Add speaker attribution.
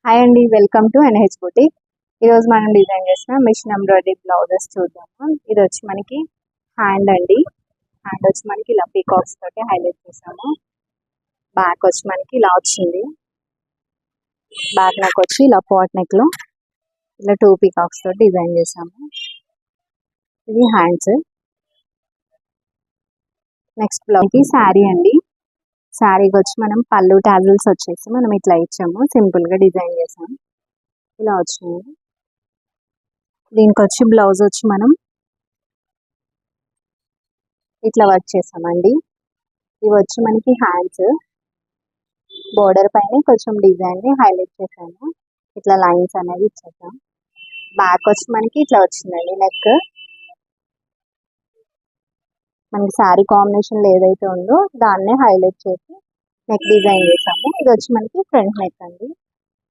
Speaker 1: Hi అండి, welcome to NH boutique. ఈరోజు మనం డిజైన్ చేసిన మిషన్ ఎంబ్రాయిడరీ బ్లౌజెస్ చూద్దాము. ఇది వచ్చి మనకి హ్యాండ్ అండి. హ్యాండ్ వచ్చి మనకి ఇలా పీకాక్స్ తోటి హైలైట్ చేసాము. బ్యాక్ వచ్చి మనకి ఇలా వచ్చింది. బ్యాక్ నెక్ వచ్చి ఇలా పాట్ నెక్ లో ఇలా 2 పీకాక్స్ తోటి డిజైన్ చేసాము. ఇది హ్యాండ్స్. నెక్స్ట్ బ్లౌజ్ శారీ అండి. శారీకి వచ్చి మనం పళ్ళు టాజిల్స్ వచ్చేసి మనం ఇట్లా ఇచ్చాము, సింపుల్ గా డిజైన్ చేసాము. ఇలా వచ్చింది. దీనికి వచ్చి బ్లౌజ్ వచ్చి మనం ఇట్లా వర్క్ చేసామండి. ఇవి వచ్చి మనకి హ్యాండ్స్. బోర్డర్ పైన కొంచెం డిజైన్ ని హైలైట్ చేసాము. ఇట్లా లైన్స్ అనేది ఇచ్చేసాం. బ్యాక్ వచ్చి మనకి ఇట్లా వచ్చిందండి. నెక్ మనకి శారీ కాంబినేషన్ ఏదైతే ఉందో దాన్నే హైలైట్ చేసి నెక్ డిజైన్ చేసాము. ఇది వచ్చి మనకి ఫ్రంట్ నెక్ అండి.